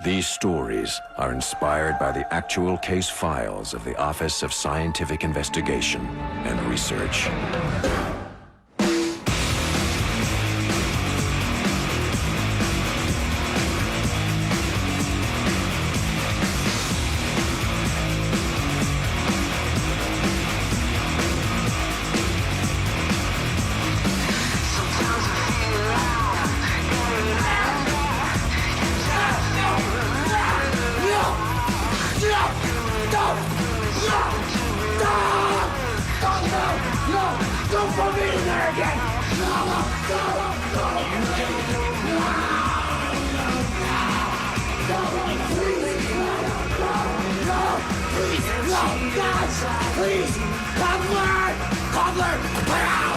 These stories are inspired by the actual case files of the Office of Scientific Investigation and Research. Don't put me in there again! Please! Cobbler! Put out!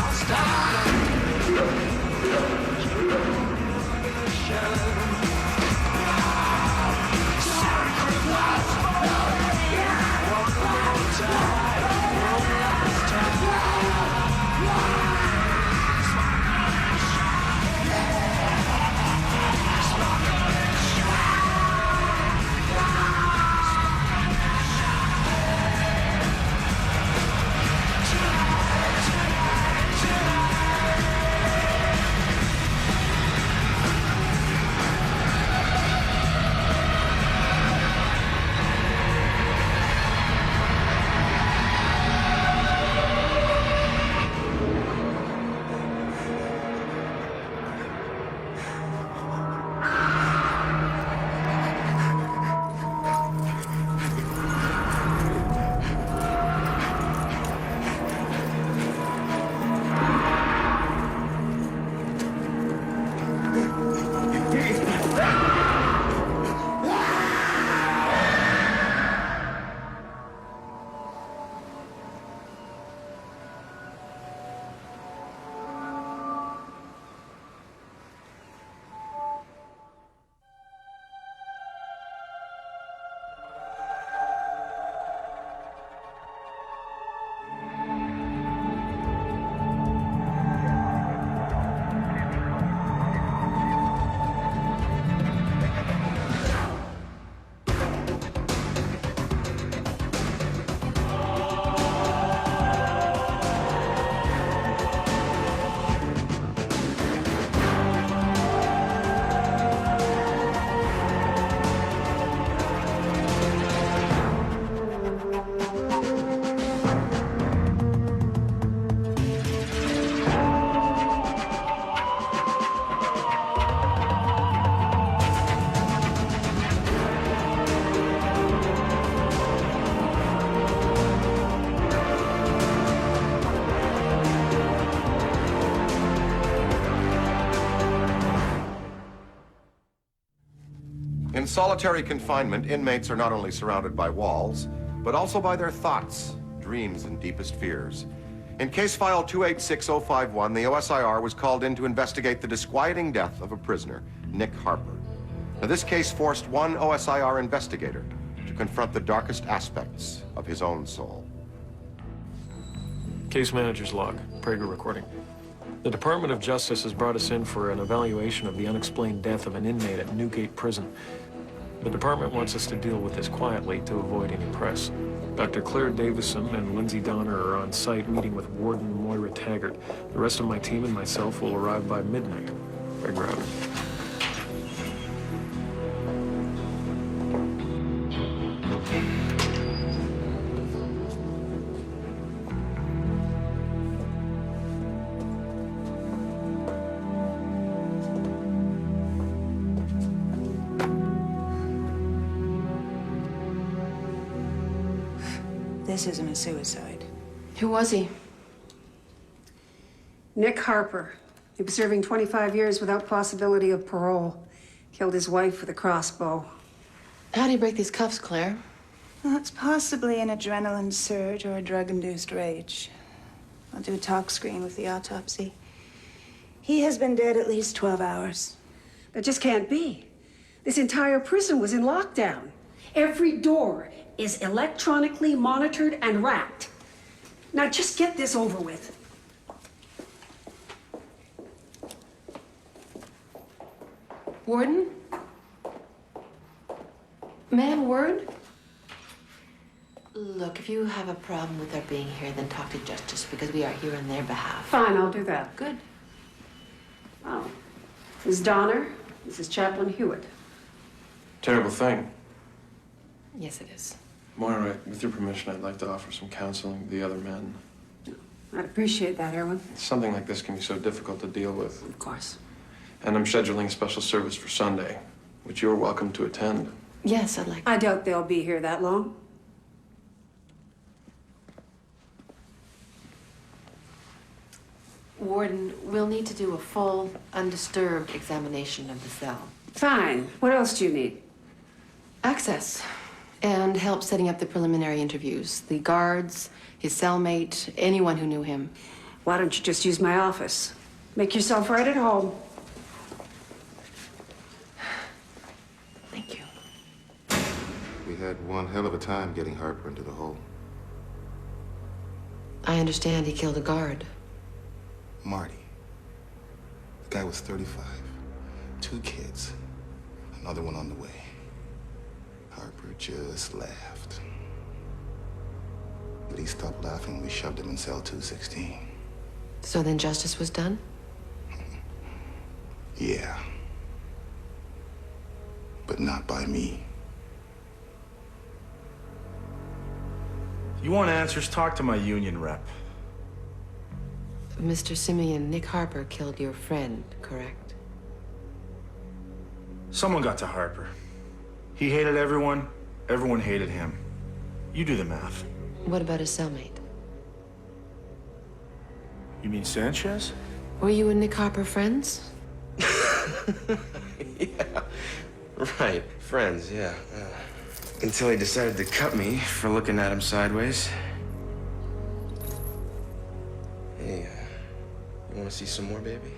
In solitary confinement, inmates are not only surrounded by walls, but also by their thoughts, dreams, and deepest fears. In case file 286051, the OSIR was called in to investigate the disquieting death of a prisoner, Nick Harper. Now, this case forced one OSIR investigator to confront the darkest aspects of his own soul. Case manager's log, Prager recording. The Department of Justice has brought us in for an evaluation of the unexplained death of an inmate at Newgate Prison. The department wants us to deal with this quietly to avoid any press. Dr. Claire Davison and Lindsay Donner are on site meeting with Warden Moira Taggart. The rest of my team and myself will arrive by midnight. Prager out. This isn't a suicide. Who was he? Nick Harper. He was serving 25 years without possibility of parole. Killed his wife with a crossbow. How'd he break these cuffs, Claire? Well, it's possibly an adrenaline surge or a drug-induced rage. I'll do a talk screen with the autopsy. He has been dead at least 12 hours. That just can't be. This entire prison was in lockdown. Every door is electronically monitored and racked. Now just get this over with. Warden? May I have a word? Look, if you have a problem with our being here, then talk to Justice, because we are here on their behalf. Fine, I'll do that. Good. Oh. Miss Donner, this is Chaplain Hewitt. Terrible thing. Yes, it is. Moira, with your permission, I'd like to offer some counseling to the other men. I'd appreciate that, Erwin. Something like this can be so difficult to deal with. Of course. And I'm scheduling a special service for Sunday, which you're welcome to attend. Yes, I'd like. I doubt they'll be here that long. Warden, we'll need to do a full, undisturbed examination of the cell. Fine. What else do you need? Access. And help setting up the preliminary interviews. The guards, his cellmate, anyone who knew him. Why don't you just use my office? Make yourself right at home. Thank you. We had one hell of a time getting Harper into the hole. I understand he killed a guard. Marty. The guy was 35. 2 kids. Another one on the way. Harper just laughed. But he stopped laughing when we shoved him in cell 216. So then justice was done? Yeah. But not by me. You want answers? Talk to my union rep. Mr. Simeon, Nick Harper killed your friend, correct? Someone got to Harper. He hated everyone. Everyone hated him. You do the math. What about his cellmate? You mean Sanchez? Were you and Nick Harper friends? Yeah, right. Friends, yeah. Until he decided to cut me for looking at him sideways. Hey, you want to see some more, baby?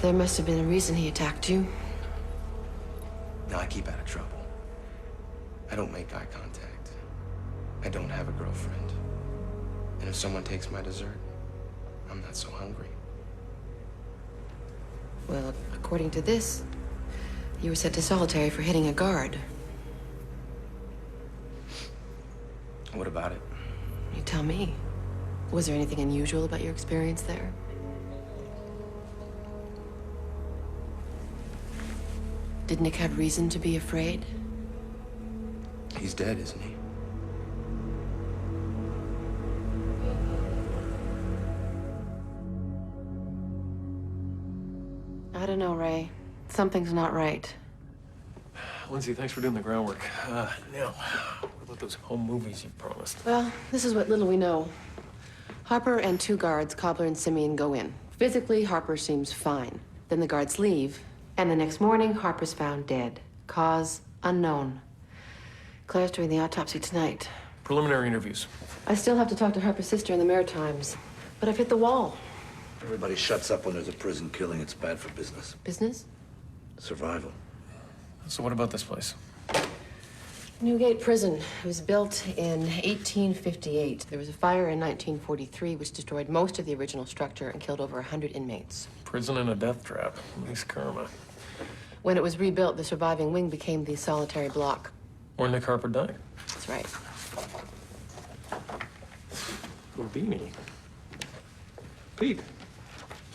There must have been a reason he attacked you. No, I keep out of trouble. I don't make eye contact. I don't have a girlfriend. And if someone takes my dessert, I'm not so hungry. Well, according to this, you were sent to solitary for hitting a guard. What about it? You tell me. Was there anything unusual about your experience there? Did Nick have reason to be afraid? He's dead, isn't he? I don't know, Ray. Something's not right. Lindsay, thanks for doing the groundwork. Now, what about those home movies you promised? Well, this is what little we know. Harper and 2 guards, Cobbler and Simeon, go in. Physically, Harper seems fine. Then the guards leave, and the next morning, Harper's found dead. Cause unknown. Claire's doing the autopsy tonight. Preliminary interviews. I still have to talk to Harper's sister in the Maritimes, but I've hit the wall. Everybody shuts up when there's a prison killing. It's bad for business. Business? Survival. So what about this place? Newgate Prison. It was built in 1858. There was a fire in 1943 which destroyed most of the original structure and killed over 100 inmates. Prison and a death trap. Nice karma. When it was rebuilt, the surviving wing became the solitary block. Where Nick Harper died. That's right. Beanie. Pete,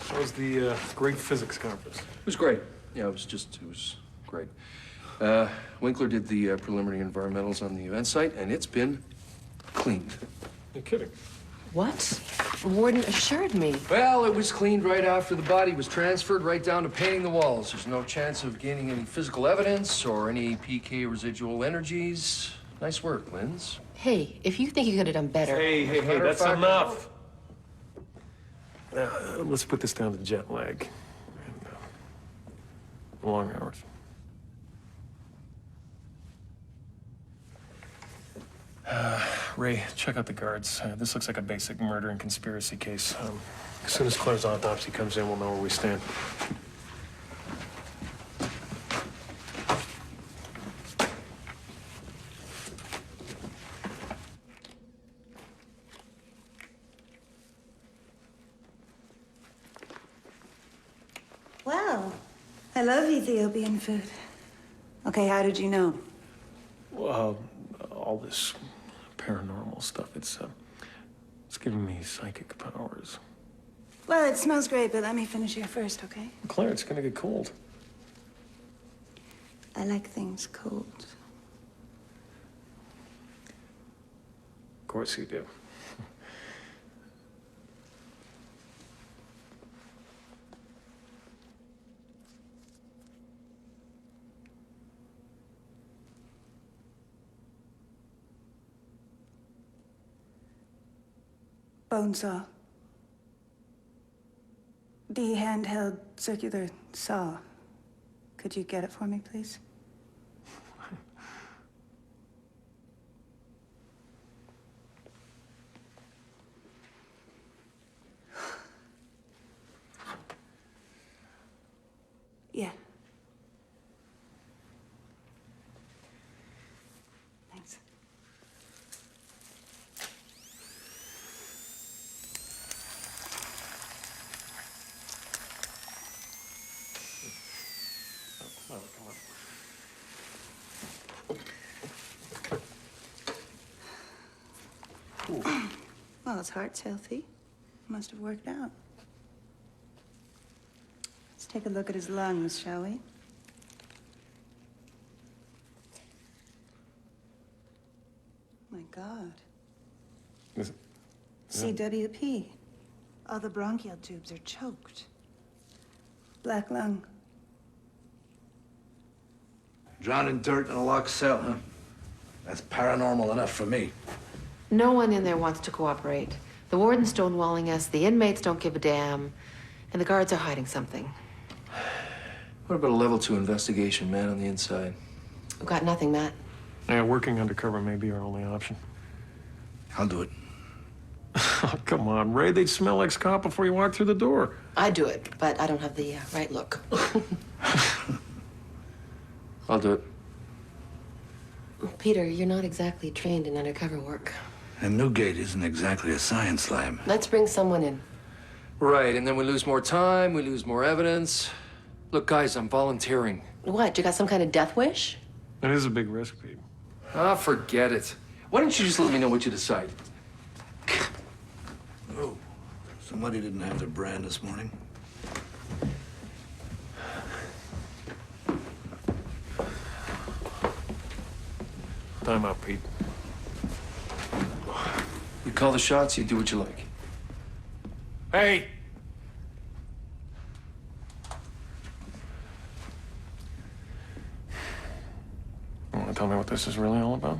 how was the great physics conference? It was great. Yeah, it was great. Winkler did the preliminary environmentals on the event site, and it's been cleaned. You're kidding. What? Warden assured me. Well, it was cleaned right after the body was transferred, right down to painting the walls. There's no chance of gaining any physical evidence or any PK residual energies. Nice work, Linz. Hey, if you think you could have done better. Hey, Matter of that's fact, enough. Let's put this down to jet lag. And, long hours. Ray, check out the guards. This looks like a basic murder and conspiracy case. As soon as Claire's autopsy comes in, we'll know where we stand. Well, I love Ethiopian food. Okay, how did you know? Well, all this paranormal stuff, it's giving me psychic powers. Well, it smells great, but let me finish here first, okay? Claire, it's gonna get cold. I like things cold. Of course you do. Bone saw. The handheld circular saw. Could you get it for me, please? Yeah. Thanks. Oh, come on. Well, his heart's healthy. Must have worked out. Let's take a look at his lungs, shall we? My God. Is CWP. All the bronchial tubes are choked. Black lung. Drowned in dirt in a locked cell, huh? That's paranormal enough for me. No one in there wants to cooperate. The warden's stonewalling us, the inmates don't give a damn, and the guards are hiding something. What about a level 2 investigation, man on the inside? We've got nothing, Matt. Yeah, working undercover may be our only option. I'll do it. Oh, come on, Ray. They'd smell like Scott before you walk through the door. I'd do it, but I don't have the right look. I'll do it. Peter, you're not exactly trained in undercover work. And Newgate isn't exactly a science lab. Let's bring someone in. Right, and then we lose more time, we lose more evidence. Look, guys, I'm volunteering. What, you got some kind of death wish? It is a big risk, Pete. Ah, forget it. Why don't you just let me know what you decide? Oh, somebody didn't have their brand this morning. Time out, Pete. You call the shots, you do what you like. Hey! You want to tell me what this is really all about?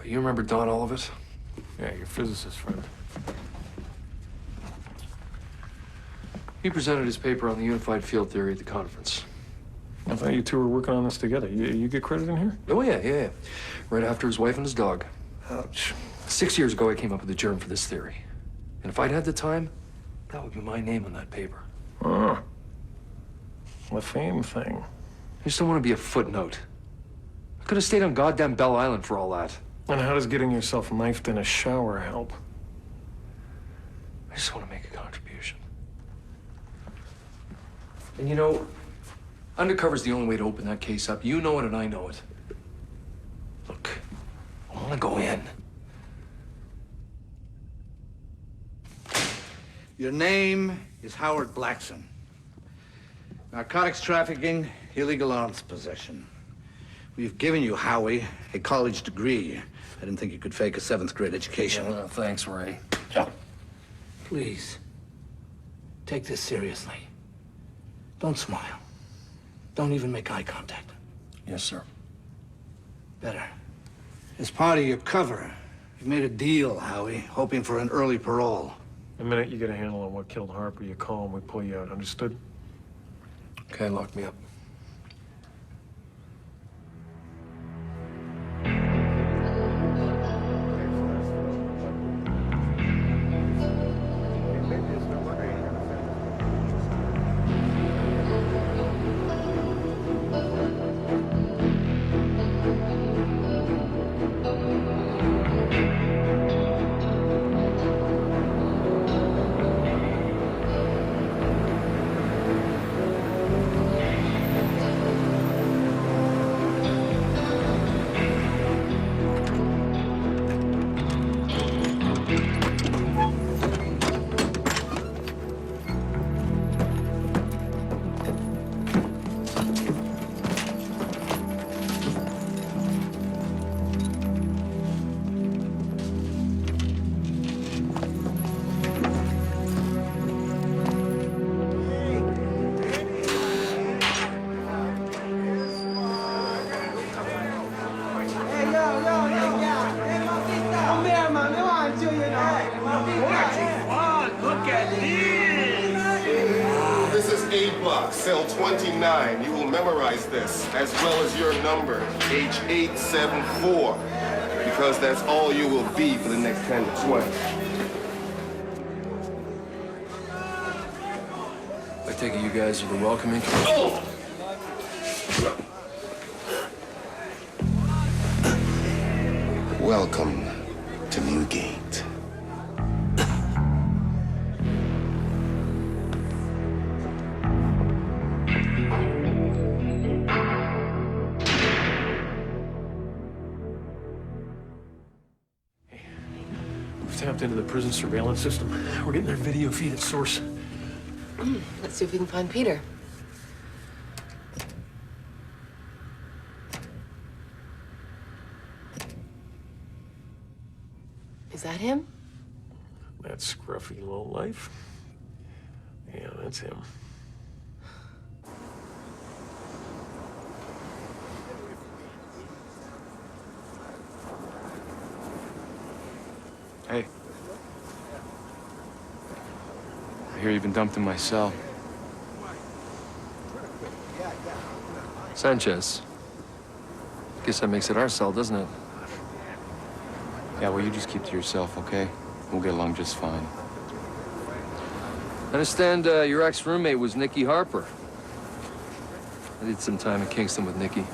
You remember Don Olivet? Yeah, your physicist friend. He presented his paper on the unified field theory at the conference. I thought you two were working on this together. You get credit in here? Oh, yeah. Right after his wife and his dog. Ouch. 6 years ago, I came up with a germ for this theory. And if I'd had the time, that would be my name on that paper. Oh. The fame thing. I just don't want to be a footnote. I could have stayed on goddamn Bell Island for all that. And how does getting yourself knifed in a shower help? I just want to make a contribution. And you know, undercover's the only way to open that case up. You know it and I know it. Look, I want to go in. Your name is Howard Blackson. Narcotics trafficking, illegal arms possession. We've given you, Howie, a college degree. I didn't think you could fake a 7th grade education. Yeah, thanks, Ray. Oh, please, take this seriously. Don't smile. Don't even make eye contact. Yes, sir. Better. As part of your cover, you made a deal, Howie, hoping for an early parole. The minute you get a handle on what killed Harper, you call and we pull you out. Understood? Okay, lock me up. A block, cell 29. You will memorize this, as well as your number, H874, because that's all you will be for the next 10 to 20. I take it you guys are the welcoming. Welcome to Newgate. We've tapped into the prison surveillance system. We're getting their video feed at source. Let's see if we can find Peter. Is that him? That scruffy lowlife? Yeah, that's him. Hey. I hear you've been dumped in my cell. Sanchez. Guess that makes it our cell, doesn't it? Yeah, well, you just keep to yourself, okay? We'll get along just fine. I understand your ex-roommate was Nicky Harper. I did some time in Kingston with Nicky.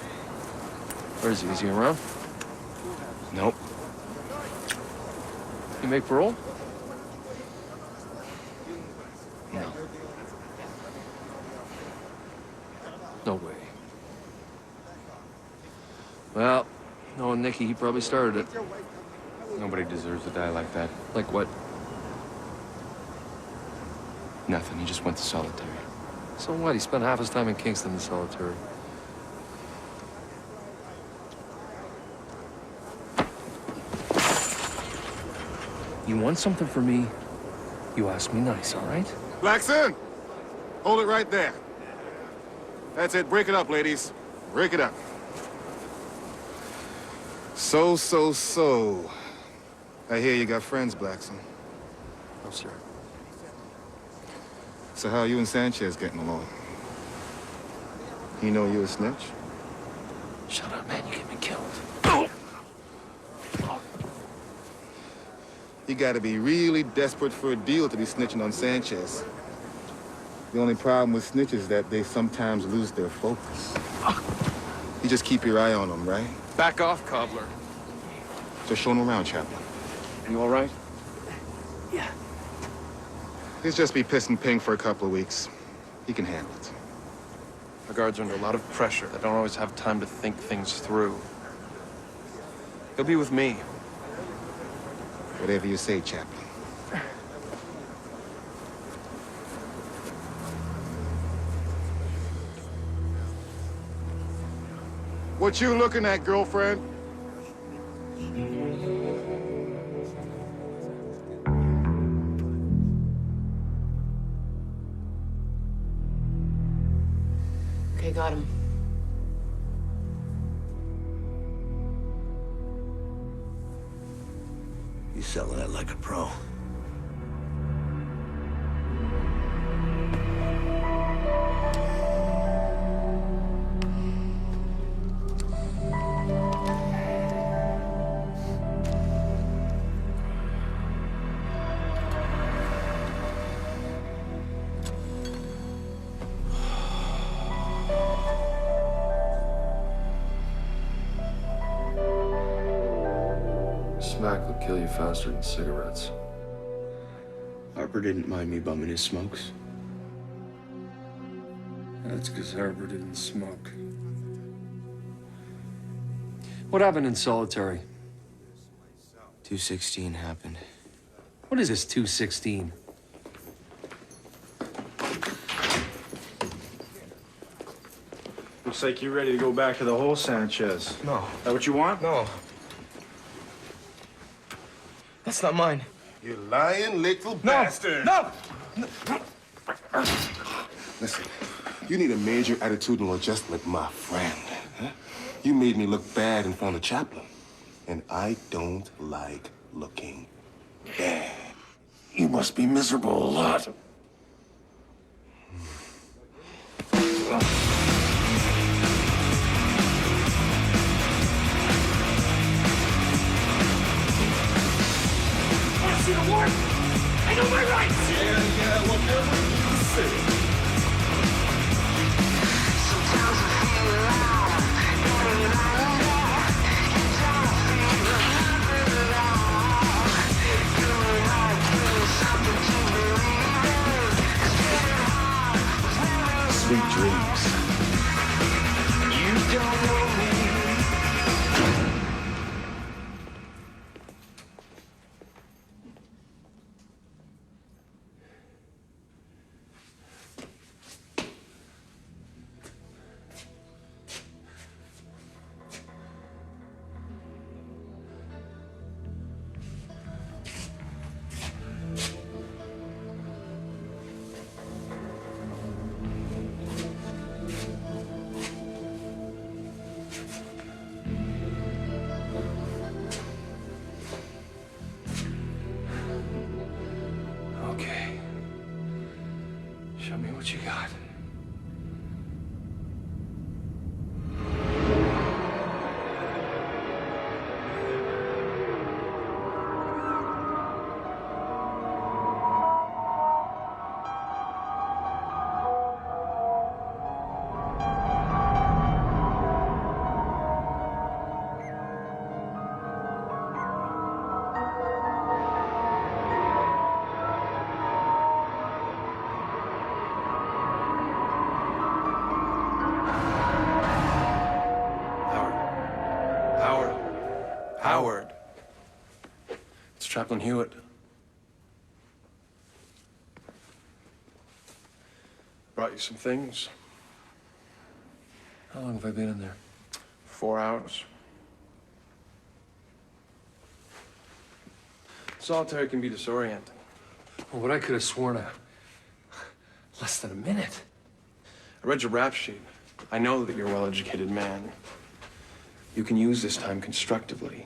Where is he? Is he around? Nope. You make parole? No. No way. Well, knowing Nicky, he probably started it. Nobody deserves to die like that. Like what? Nothing. He just went to solitary. So what? He spent half his time in Kingston in solitary. You want something from me, you ask me nice, all right? Blackson! Hold it right there. That's it. Break it up, ladies. Break it up. So. I hear you got friends, Blackson. No, sir. So how are you and Sanchez getting along? He know you a snitch? Shut up, man. You get me killed. You gotta be really desperate for a deal to be snitching on Sanchez. The only problem with snitches is that they sometimes lose their focus. You just keep your eye on them, right? Back off, Cobbler. Just show him around, Chaplain. You all right? Yeah. He'll just be pissing pink for a couple of weeks. He can handle it. The guards are under a lot of pressure. They don't always have time to think things through. He'll be with me. Whatever you say, Chaplain. What you looking at, girlfriend? Okay, got him. He's selling it like a pro. Smack would kill you faster than cigarettes. Harper didn't mind me bumming his smokes. That's because Harper didn't smoke. What happened in solitary? 216 happened. What is this 216? Looks like you're ready to go back to the hole, Sanchez. No. Is that what you want? No. That's not mine. You lying little bastard. No! Listen, you need a major attitudinal adjustment, my friend. Huh? You made me look bad in front of Chaplain. And I don't like looking bad. You must be miserable a lot. Sweet dreams. You don't know me. Okay. Show me what you got. Howard. It's Chaplain Hewitt. Brought you some things. How long have I been in there? 4 hours. Solitary can be disorienting. Well, but I could have sworn less than a minute. I read your rap sheet. I know that you're a well-educated man. You can use this time constructively.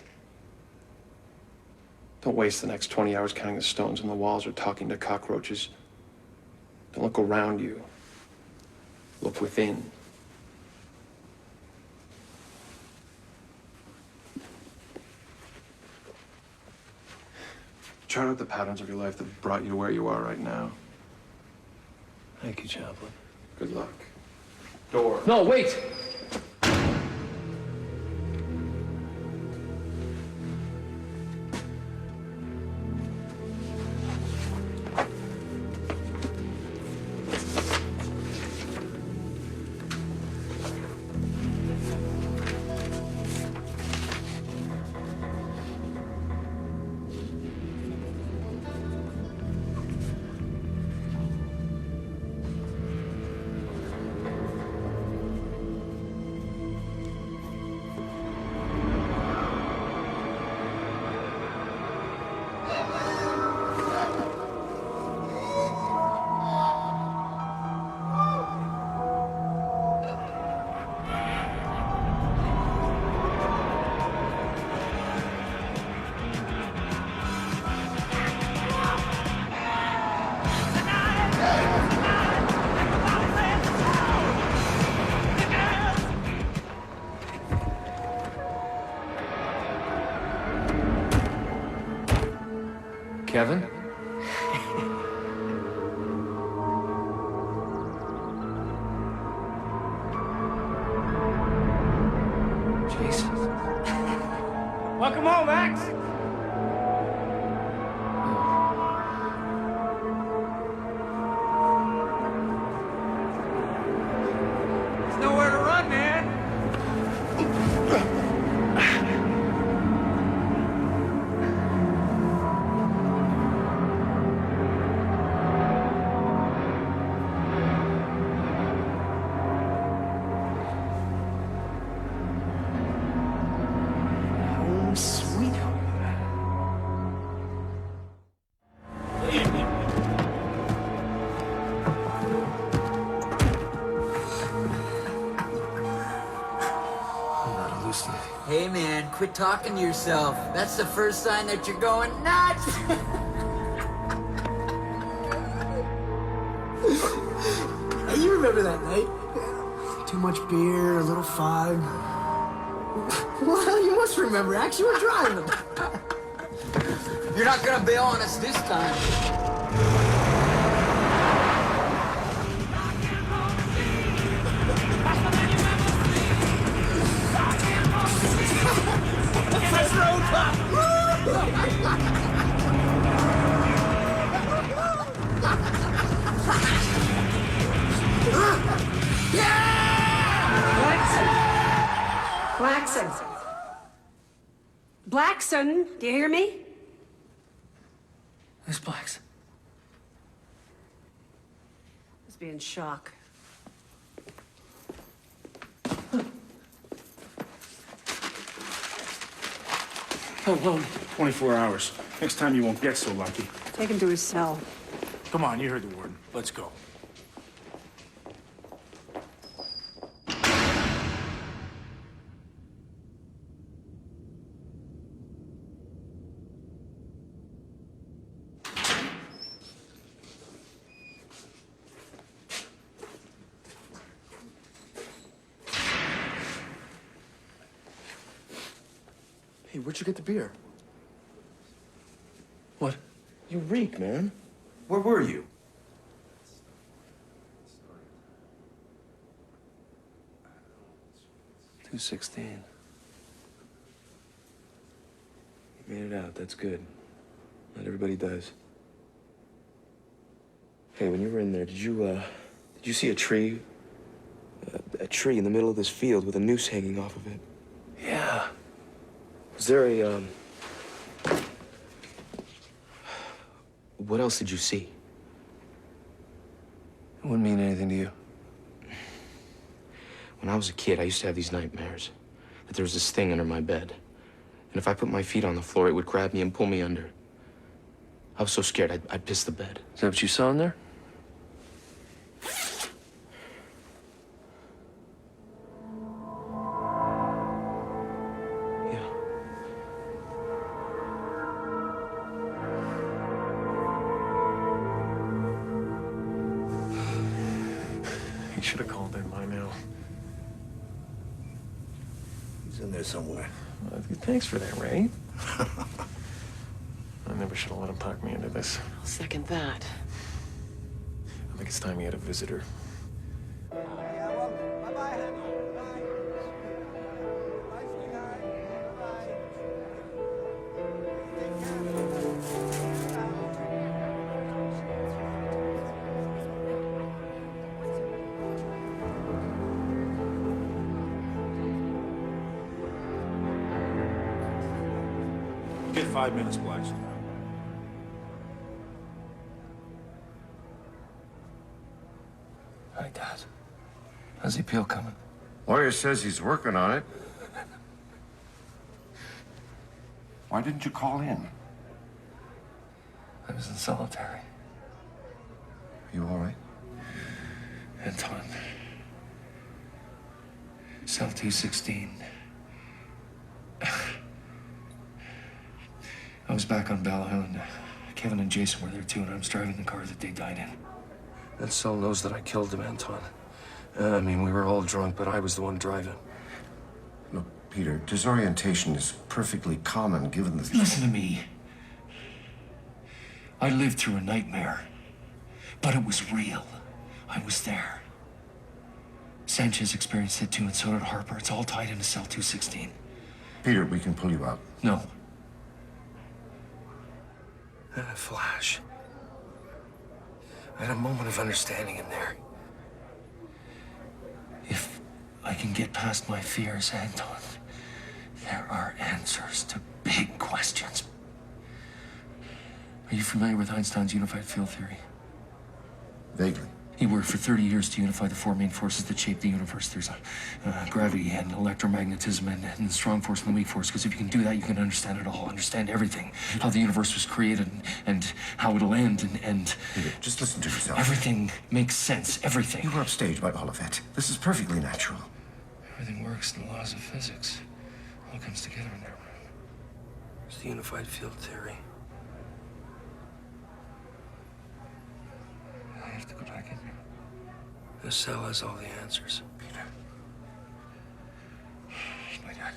Don't waste the next 20 hours counting the stones on the walls or talking to cockroaches. Don't look around you. Look within. Chart out the patterns of your life that brought you to where you are right now. Thank you, Chaplain. Good luck. Door. No, wait! Kevin? Jason. Welcome home, Max. There's nowhere to run, man. Sweet home. I'm not hallucinating. Hey man, quit talking to yourself. That's the first sign that you're going nuts. Hey, you remember that night? Too much beer, a little fog. Well, you must remember, Ax, you were driving. You're not gonna bail on us this time. Let's road pop! Blackson! Blackson, do you hear me? Miss Blacks. Must be in shock. How long? 24 hours. Next time you won't get so lucky. Take him to his cell. Come on, you heard the warden. Let's go. Hey, where'd you get the beer? What? You reek, man. Where were you? $2.16. You made it out. That's good. Not everybody does. Hey, when you were in there, did you see a tree? A tree in the middle of this field with a noose hanging off of it? Yeah. Was there a, What else did you see? It wouldn't mean anything to you. When I was a kid, I used to have these nightmares. That there was this thing under my bed. And if I put my feet on the floor, it would grab me and pull me under. I was so scared, I'd piss the bed. Is that what you saw in there? He should have called in by now. He's in there somewhere. Thanks for that, Ray. I never should have let him talk me into this. I'll second that. I think it's time he had a visitor. Get 5 minutes, Blackson. Hi, Dad. How's the appeal coming? Lawyer says he's working on it. Why didn't you call in? I was in solitary. You all right? Anton. Cell 216. I was back on Bella Hill, and Kevin and Jason were there too, and I was driving the car that they died in. That cell knows that I killed him, Anton. I mean, we were all drunk, but I was the one driving. Look, Peter, disorientation is perfectly common given the... Listen to me. I lived through a nightmare, but it was real. I was there. Sanchez experienced it too, and so did Harper. It's all tied into cell 216. Peter, we can pull you out. No. I had a flash. I had a moment of understanding in there. If I can get past my fears, Anton, there are answers to big questions. Are you familiar with Einstein's unified field theory? Vaguely. He worked for 30 years to unify the four main forces that shape the universe. There's gravity and electromagnetism and the strong force and the weak force. Because if you can do that, you can understand it all, understand everything. How the universe was created and how it'll end and Peter, just listen to yourself. everything makes sense, everything. You were upstaged by all of it. This is perfectly natural. Everything works in the laws of physics. All comes together in there. It's the unified field theory. I have to go back in there. This cell has all the answers. Peter. My dad.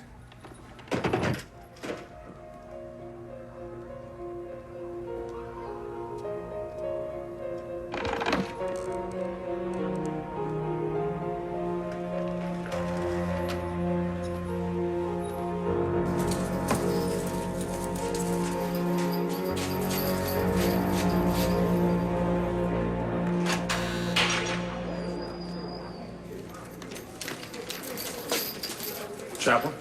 Chaplain?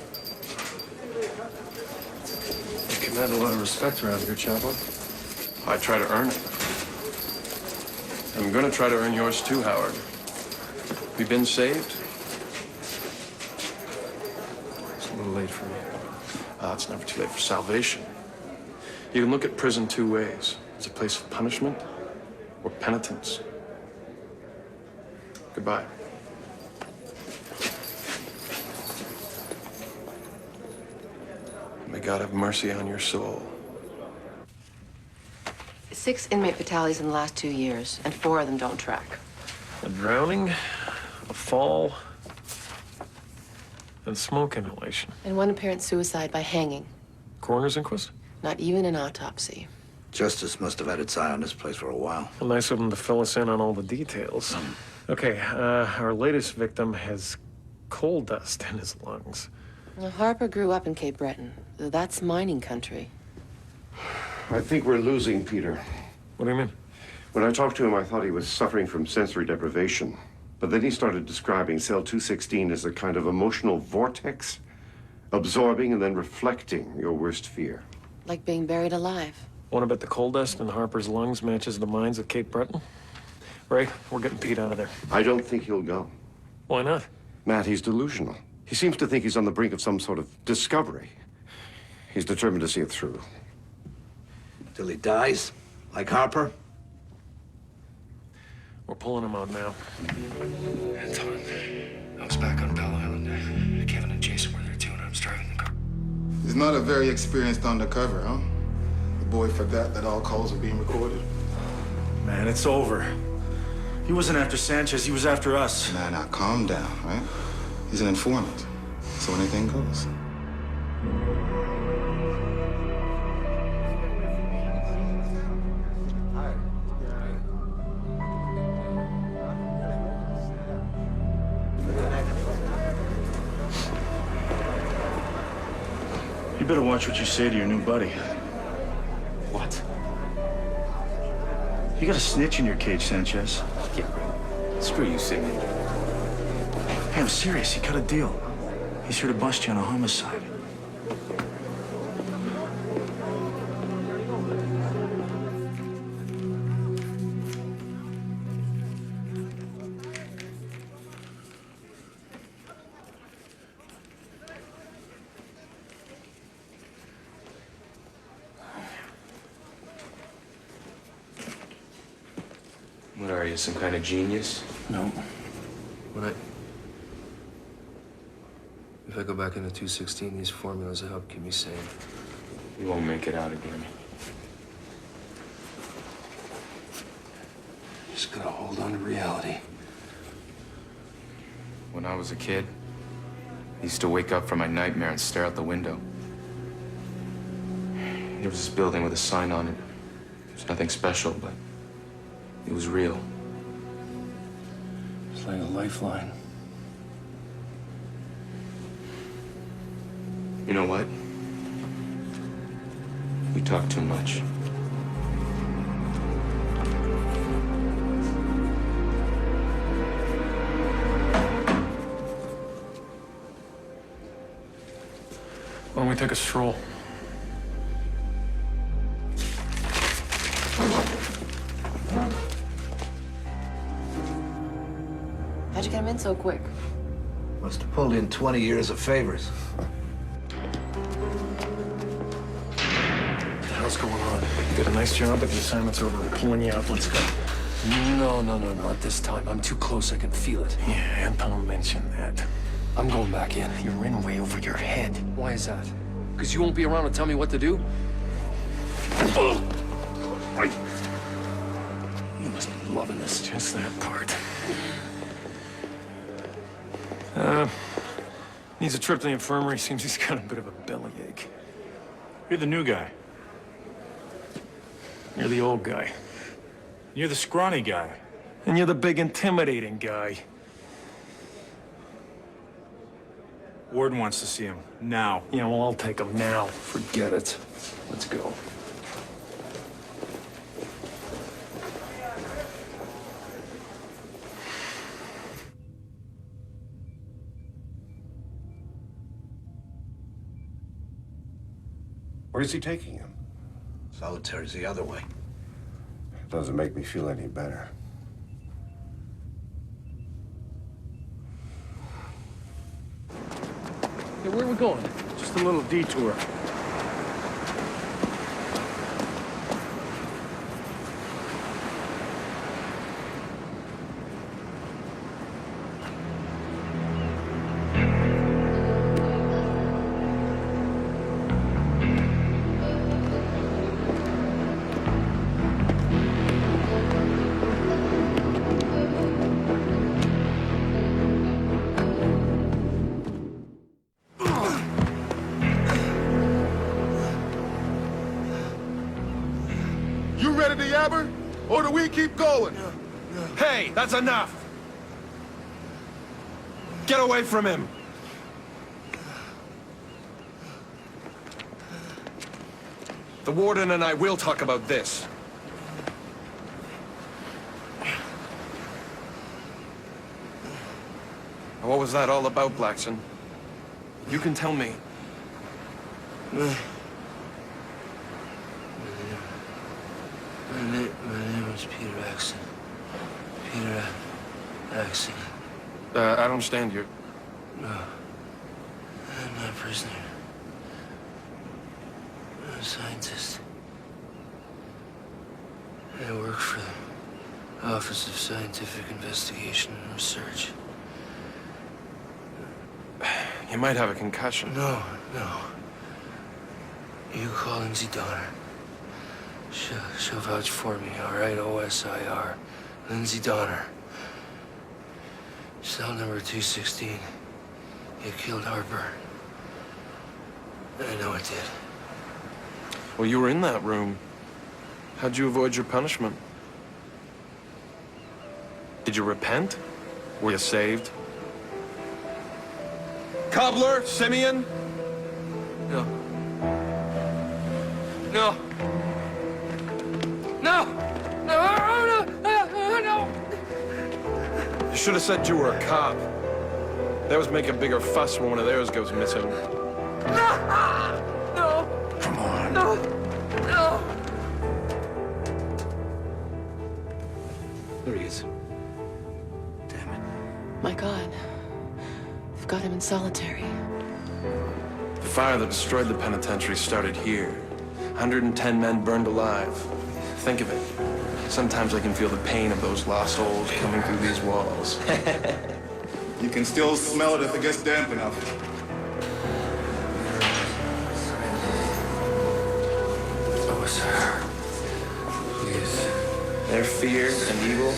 Not a lot of respect around here, Chapo. I try to earn it. I'm gonna try to earn yours too, Howard. We been saved? It's a little late for me. It's never too late for salvation. You can look at prison two ways. As a place of punishment or penitence. Goodbye. May God have mercy on your soul. 6 inmate fatalities in the last 2 years, and 4 of them don't track. A drowning, a fall, and smoke inhalation. And 1 apparent suicide by hanging. Coroner's inquest? Not even an autopsy. Justice must have had its eye on this place for a while. Well, nice of them to fill us in on all the details. Okay, our latest victim has coal dust in his lungs. Now, Harper grew up in Cape Breton. That's mining country. I think we're losing Peter. What do you mean? When I talked to him, I thought he was suffering from sensory deprivation. But then he started describing cell 216 as a kind of emotional vortex, absorbing and then reflecting your worst fear. Like being buried alive. Want to bet the coal dust in Harper's lungs matches the mines at Cape Breton? Ray, we're getting Pete out of there. I don't think he'll go. Why not? Matt, he's delusional. He seems to think he's on the brink of some sort of discovery. He's determined to see it through. Till he dies? Like Harper? We're pulling him out now. Anton, I was back on Bell Island. Kevin and Jason were there too, and I was driving the car. He's not a very experienced undercover, huh? The boy forgot that all calls are being recorded. Man, it's over. He wasn't after Sanchez, he was after us. Now, calm down, right? He's an informant, so anything goes. You better watch what you say to your new buddy. What? You got a snitch in your cage, Sanchez. Screw you, Sidney. Hey, I'm serious. He cut a deal. He's here to bust you on a homicide. What are you, some kind of genius? No. If I go back into 216, these formulas will help keep me sane. You won't make it out again. Just gotta hold on to reality. When I was a kid, I used to wake up from my nightmare and stare out the window. There was this building with a sign on it. There's nothing special, but it was real. It's like a lifeline. You know what? We talk too much. Why don't we take a stroll? How'd you get him in so quick? Must have pulled in 20 years of favors. What the hell's going on? You did a nice job, but the assignment's over. We're pulling you out. Let's go. No, not this time. I'm too close. I can feel it. Yeah, Anton mentioned that. I'm going back in. You're in way over your head. Why is that? Because you won't be around to tell me what to do? You must be loving this. Just that part. Needs a trip to the infirmary. Seems he's got a bit of a bellyache. You're the new guy. You're the old guy. You're the scrawny guy. And you're the big intimidating guy. Warden wants to see him. Now. Yeah, well, I'll take him now. Forget it. Let's go. Where's he taking him? Solitaire's the other way. Doesn't make me feel any better. Hey, where are we going? Just a little detour. You ready to yabber? Or do we keep going? Hey, that's enough! Get away from him! The warden and I will talk about this. What was that all about, Blackson? You can tell me. My name is Peter Axon. Peter Axon. I don't understand you. No. I'm not a prisoner. I'm a scientist. I work for the Office of Scientific Investigation and Research. You might have a concussion. No. You call Lindsay Donner. She'll vouch for me, all right? OSIR. Lindsay Donner. Cell number 216. You killed Harper. I know I did. Well, you were in that room. How'd you avoid your punishment? Did you repent? Were you saved? Cobbler, Simeon? No. No. No! No! You should have said you were a cop. They always make a bigger fuss when one of theirs goes missing. No! Come on. No! There he is. My God. They've got him in solitary. The fire that destroyed the penitentiary started here. 110 men burned alive. Think of it. Sometimes I can feel the pain of those lost souls coming through these walls. You can still smell it if it gets damp enough. Oh, sir. Please. Their fear and evil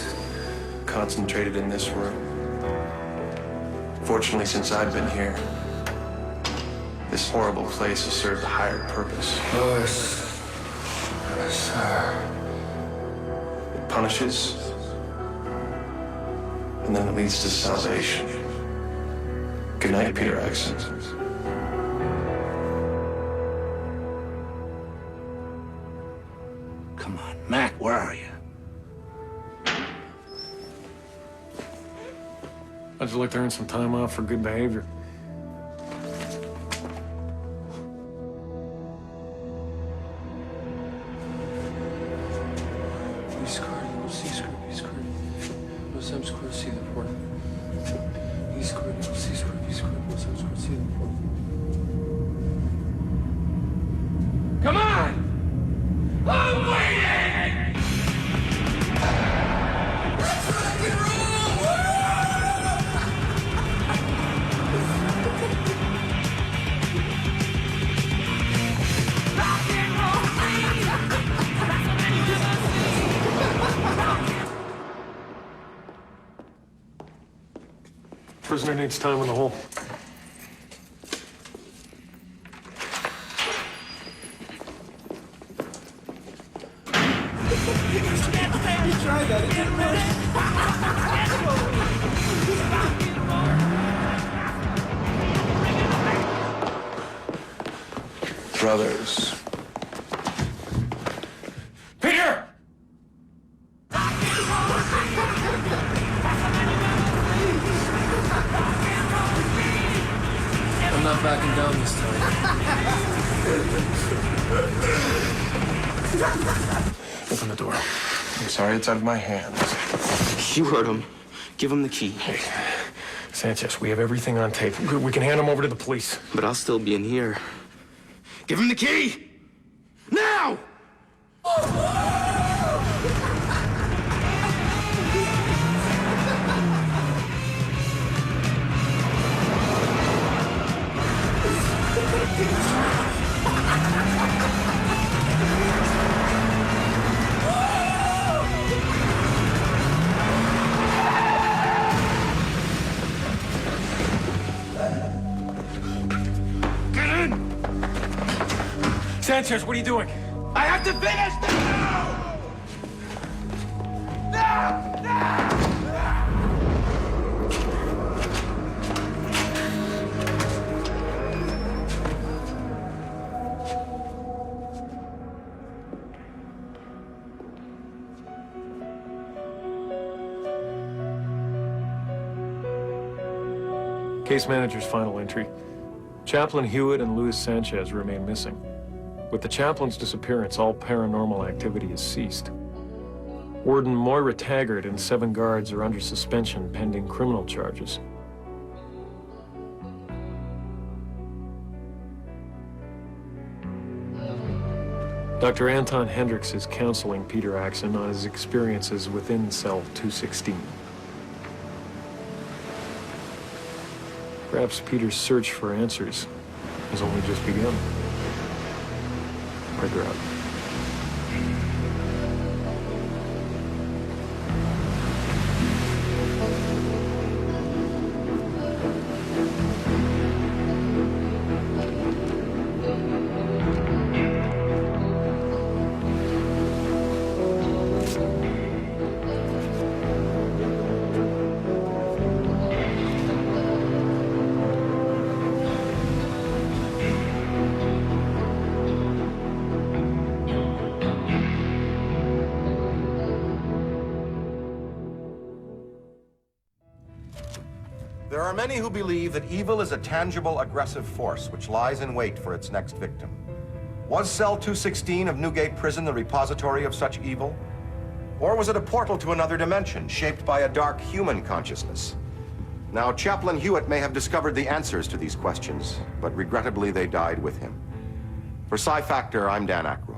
concentrated in this room. Fortunately, since I've been here, this horrible place has served a higher purpose. Oh, sir. It punishes, and then it leads to salvation. Good night, Peter Axon. Come on, Mac, where are you? I'd just like to earn some time off for good behavior. Come on! I'm waiting! Prisoner needs time in the hole. Brothers. Peter! not backing down this time. Open the door. I'm sorry it's out of my hands. You heard him. Give him the key. Hey, Sanchez, we have everything on tape. We can hand him over to the police. But I'll still be in here. Give him the key! Now! Get in! Sanchez, what are you doing? I have to finish now! Case manager's final entry. Chaplain Hewitt and Luis Sanchez remain missing. With the chaplain's disappearance, all paranormal activity has ceased. Warden Moira Taggart and 7 guards are under suspension pending criminal charges. Dr. Anton Hendricks is counseling Peter Axon on his experiences within cell 216. Perhaps Peter's search for answers has only just begun. Figure out. There are many who believe that evil is a tangible, aggressive force which lies in wait for its next victim. Was cell 216 of Newgate Prison the repository of such evil? Or was it a portal to another dimension, shaped by a dark human consciousness? Now, Chaplain Hewitt may have discovered the answers to these questions, but regrettably they died with him. For Sci Factor, I'm Dan Aykroyd.